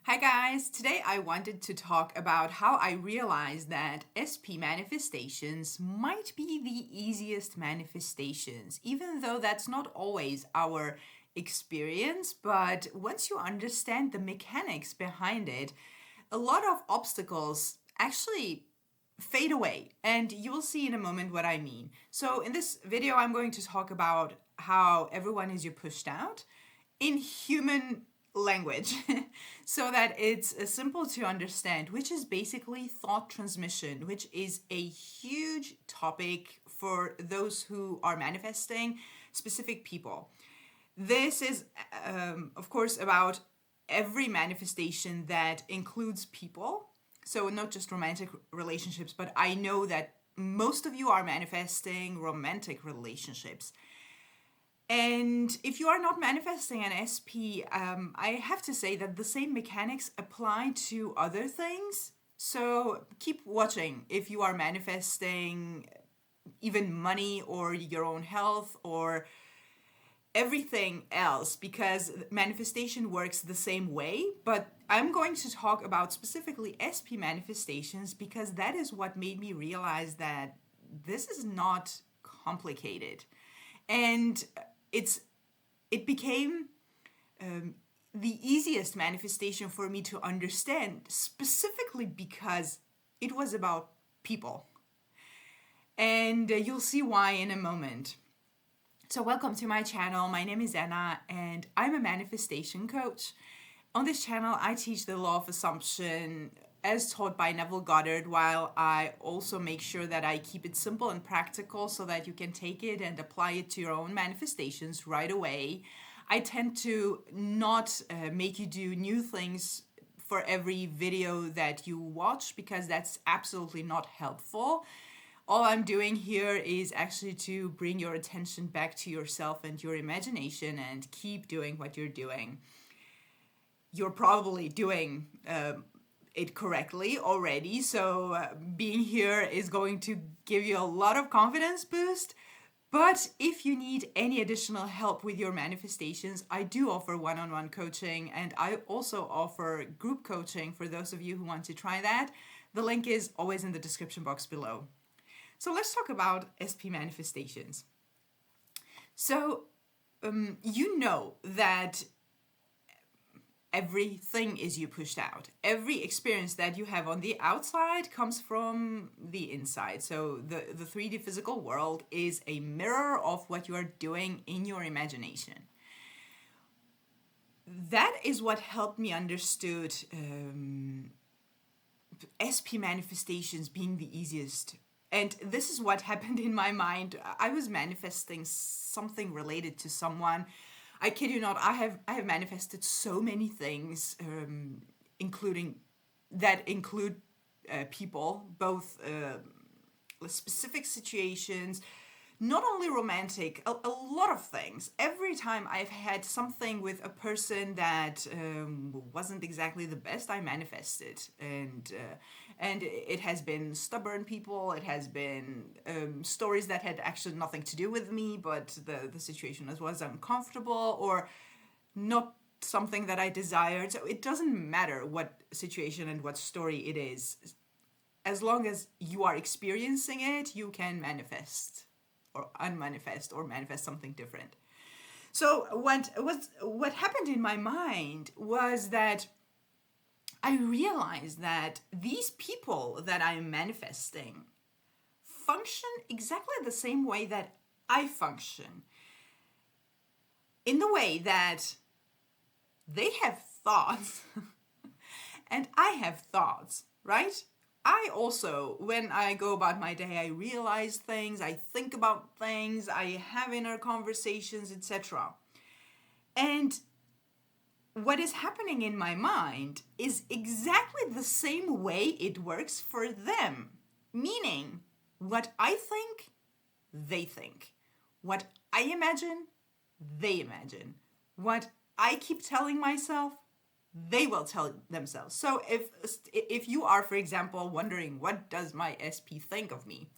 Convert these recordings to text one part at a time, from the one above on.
Hi guys, today I wanted to talk about how I realized that SP manifestations might be the easiest manifestations, even though that's not always our experience. But once you understand the mechanics behind it, a lot of obstacles actually fade away, and you will see in a moment what I mean. So in this video, I'm going to talk about how everyone is pushed out in human language so that it's simple to understand, which is basically thought transmission, which is a huge topic for those who are manifesting specific people. This is, of course, about every manifestation that includes people. So, not just romantic relationships, but I know that most of you are manifesting romantic relationships. And if you are not manifesting an SP, I have to say that the same mechanics apply to other things. So keep watching if you are manifesting even money or your own health or everything else, because manifestation works the same way. But I'm going to talk about specifically SP manifestations because that is what made me realize that this is not complicated. And it became the easiest manifestation for me to understand, specifically because it was about people. And you'll see why in a moment. So welcome to my channel. My name is Anna and I'm a manifestation coach. On this channel, I teach the law of assumption as taught by Neville Goddard, while I also make sure that I keep it simple and practical so that you can take it and apply it to your own manifestations right away. I tend to not make you do new things for every video that you watch because that's absolutely not helpful. All I'm doing here is actually to bring your attention back to yourself and your imagination and keep doing what you're doing. You're probably doing it correctly already, so being here is going to give you a lot of confidence boost. But if you need any additional help with your manifestations, I do offer one-on-one coaching, and I also offer group coaching for those of you who want to try that. The link is always in the description box below. So let's talk about SP manifestations. So you know that everything is pushed out. Every experience that you have on the outside comes from the inside. So the 3D physical world is a mirror of what you are doing in your imagination. That is what helped me understood SP manifestations being the easiest. And this is what happened in my mind. I was manifesting something related to someone. I kid you not, I have manifested so many things, include people, both specific situations, not only romantic, a lot of things. Every time I've had something with a person that wasn't exactly the best, I manifested, and it has been stubborn people. It has been stories that had actually nothing to do with me, but the situation was uncomfortable or not something that I desired. So it doesn't matter what situation and what story it is. As long as you are experiencing it, you can manifest or unmanifest or manifest something different. So what happened in my mind was that I realized that these people that I'm manifesting function exactly the same way that I function. In the way that they have thoughts and I have thoughts, right? I also, when I go about my day, I realize things, I think about things, I have inner conversations, etc. And what is happening in my mind is exactly the same way it works for them. Meaning, what I think, they think. What I imagine, they imagine. What I keep telling myself, they will tell themselves. So if you are, for example, wondering, what does my SP think of me?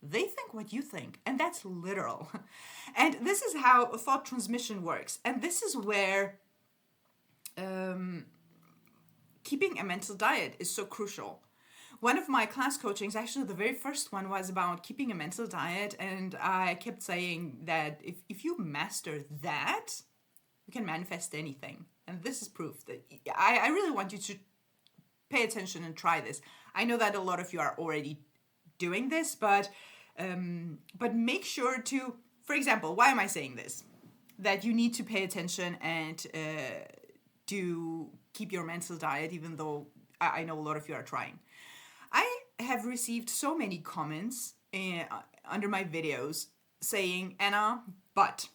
They think what you think, and that's literal. And this is how thought transmission works. And this is where keeping a mental diet is so crucial. One of my class coachings, actually the very first one, was about keeping a mental diet, and I kept saying that if you master that, you can manifest anything. And this is proof that I really want you to pay attention and try this. I know that a lot of you are already doing this, but make sure to, for example, why am I saying this? That you need to pay attention and to keep your mental diet, even though I know a lot of you are trying. I have received so many comments under my videos saying, Anna, but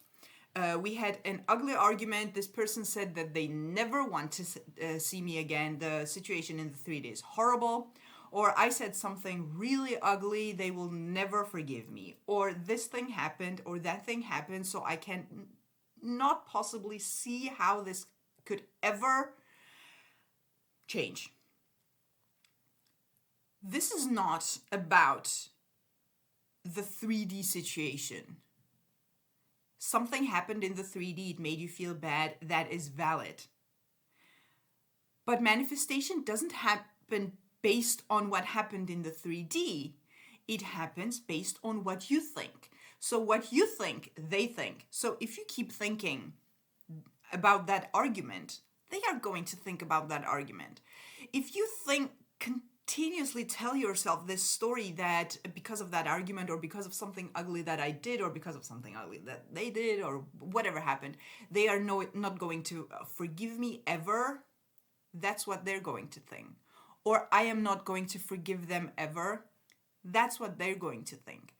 we had an ugly argument. This person said that they never want to see me again. The situation in the 3D is horrible. Or I said something really ugly. They will never forgive me. Or this thing happened or that thing happened. So I can not possibly see how this could ever change. This is not about the 3D situation. Something happened in the 3D, it made you feel bad, that is valid. But manifestation doesn't happen based on what happened in the 3D. It happens based on what you think. So what you think, they think. So if you keep thinking about that argument, they are going to think about that argument. If you continuously tell yourself this story that because of that argument or because of something ugly that I did or because of something ugly that they did or whatever happened, they are not going to forgive me ever, that's what they're going to think. Or I am not going to forgive them ever, that's what they're going to think.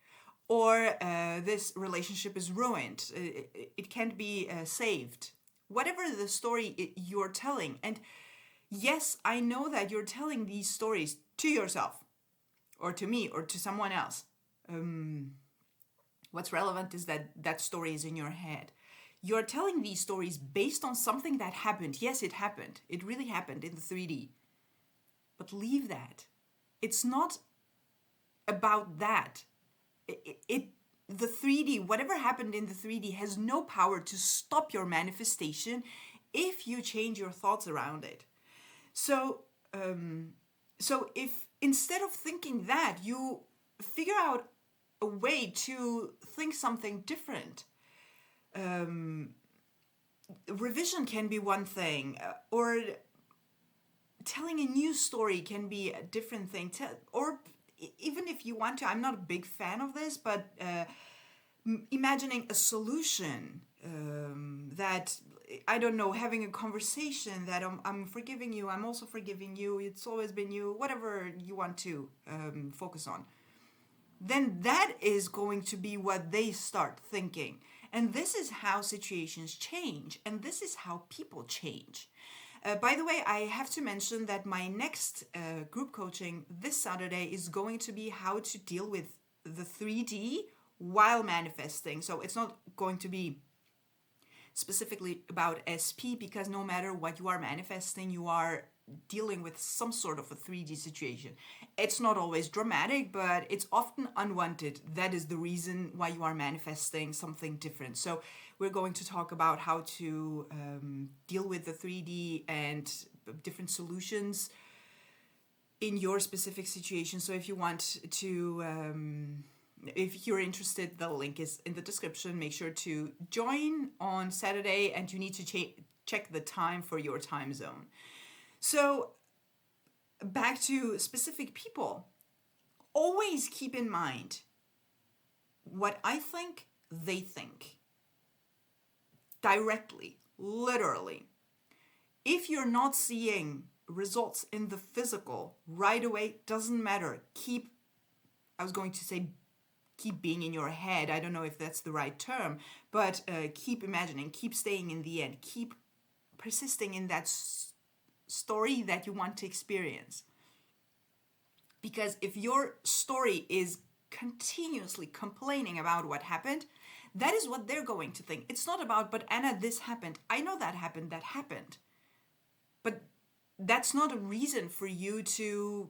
Or this relationship is ruined, it can't be saved. Whatever the story you're telling. And yes, I know that you're telling these stories to yourself or to me or to someone else. What's relevant is that that story is in your head. You're telling these stories based on something that happened. Yes, it happened. It really happened in the 3D. But leave that. It's not about that. The 3D, whatever happened in the 3D has no power to stop your manifestation if you change your thoughts around it. So if instead of thinking that, you figure out a way to think something different. Revision can be one thing, or telling a new story can be a different thing. Or even if you want to, I'm not a big fan of this, but imagining a solution that, I don't know, having a conversation that I'm forgiving you, I'm also forgiving you, it's always been you, whatever you want to focus on, then that is going to be what they start thinking. And this is how situations change, and this is how people change. By the way, I have to mention that my next group coaching this Saturday is going to be how to deal with the 3D while manifesting. So it's not going to be specifically about SP, because no matter what you are manifesting, you are dealing with some sort of a 3D situation. It's not always dramatic, but it's often unwanted. That is the reason why you are manifesting something different. So we're going to talk about how to deal with the 3D and different solutions in your specific situation. So if you want to if you're interested, the link is in the description. Make sure to join on Saturday, and you need to check the time for your time zone. So back to specific people. Always keep in mind what I think, they think. Directly, literally. If you're not seeing results in the physical right away, doesn't matter. Keep being in your head. I don't know if that's the right term, but keep imagining, keep staying in the end, keep persisting in that story that you want to experience. Because if your story is continuously complaining about what happened, that is what they're going to think. It's not about, but Anna, this happened. I know that happened. But that's not a reason for you to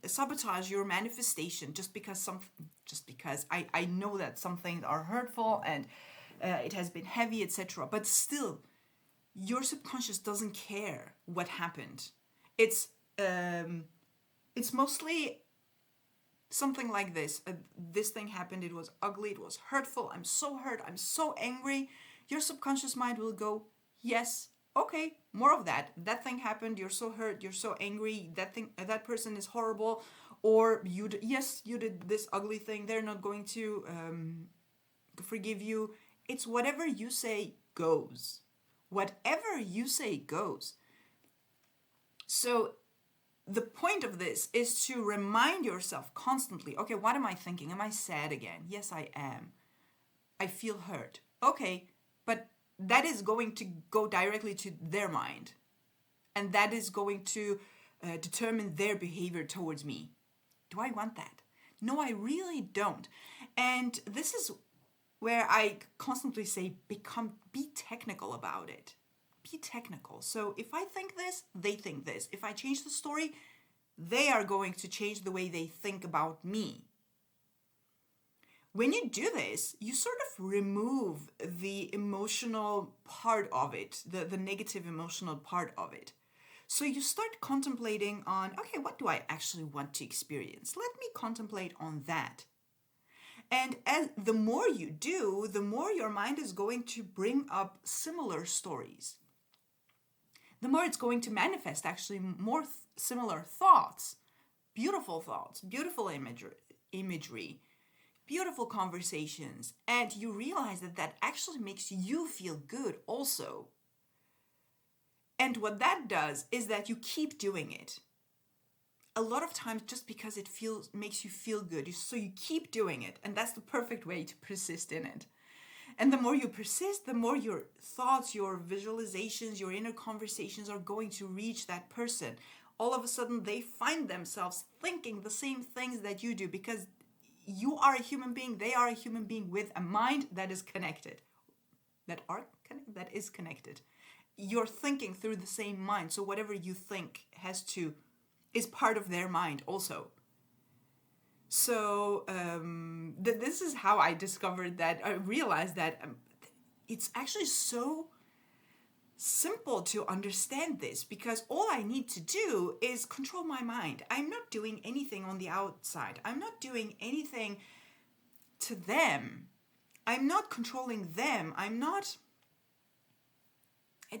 sabotage your manifestation just because I know that some things are hurtful and it has been heavy, etc. But still, your subconscious doesn't care what happened. It's it's mostly something like this. This thing happened, it was ugly, it was hurtful, I'm so hurt, I'm so angry. Your subconscious mind will go, yes, okay, more of that. That thing happened, you're so hurt, you're so angry, that person is horrible. Or yes, you did this ugly thing, they're not going to forgive you. It's whatever you say goes. Whatever you say goes. So the point of this is to remind yourself constantly, okay, what am I thinking? Am I sad again? Yes, I am. I feel hurt. Okay, but that is going to go directly to their mind. And that is going to determine their behavior towards me. Do I want that? No, I really don't. And this is where I constantly say, be technical about it. Be technical. So if I think this, they think this. If I change the story, they are going to change the way they think about me. When you do this, you sort of remove the emotional part of it, the negative emotional part of it. So you start contemplating on, okay, what do I actually want to experience? Let me contemplate on that. And as the more you do, the more your mind is going to bring up similar stories. The more it's going to manifest actually more similar thoughts, beautiful imagery, beautiful conversations, and you realize that that actually makes you feel good also. And what that does is that you keep doing it. A lot of times just because it makes you feel good, so you keep doing it, and that's the perfect way to persist in it. And the more you persist, the more your thoughts, your visualizations, your inner conversations are going to reach that person. All of a sudden, they find themselves thinking the same things that you do, because you are a human being, they are a human being with a mind that is connected. That is connected. You're thinking through the same mind, so whatever you think is part of their mind also. So this is how I discovered that. I realized that it's actually so simple to understand this, because all I need to do is control my mind. I'm not doing anything on the outside. I'm not doing anything to them. I'm not controlling them. I'm not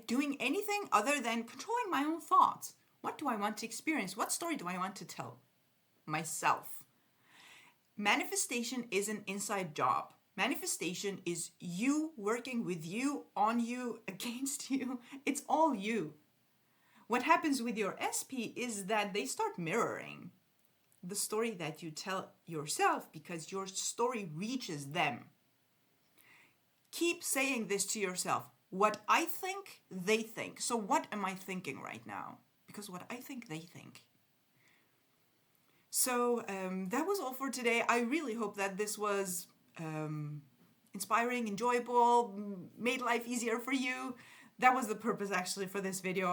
doing anything other than controlling my own thoughts. What do I want to experience? What story do I want to tell myself? Manifestation is an inside job. Manifestation is you working with you, on you, against you. It's all you. What happens with your SP is that they start mirroring the story that you tell yourself, because your story reaches them. Keep saying this to yourself. What I think, they think. So what am I thinking right now? Because what I think, they think. So that was all for today. I really hope that this was inspiring, enjoyable, made life easier for you. That was the purpose actually for this video.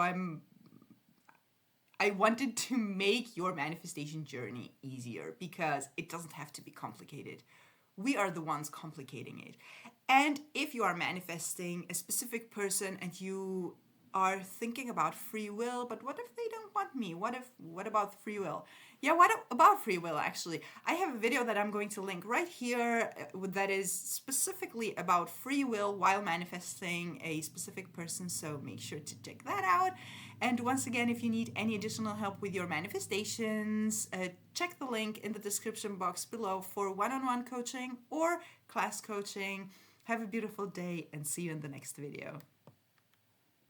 I wanted to make your manifestation journey easier, because it doesn't have to be complicated. We are the ones complicating it. And if you are manifesting a specific person and you are thinking about free will, but what if they don't want me? What about free will? Yeah, what about free will actually? I have a video that I'm going to link right here that is specifically about free will while manifesting a specific person, so make sure to check that out. And once again, if you need any additional help with your manifestations, check the link in the description box below for one-on-one coaching or class coaching. Have a beautiful day and see you in the next video.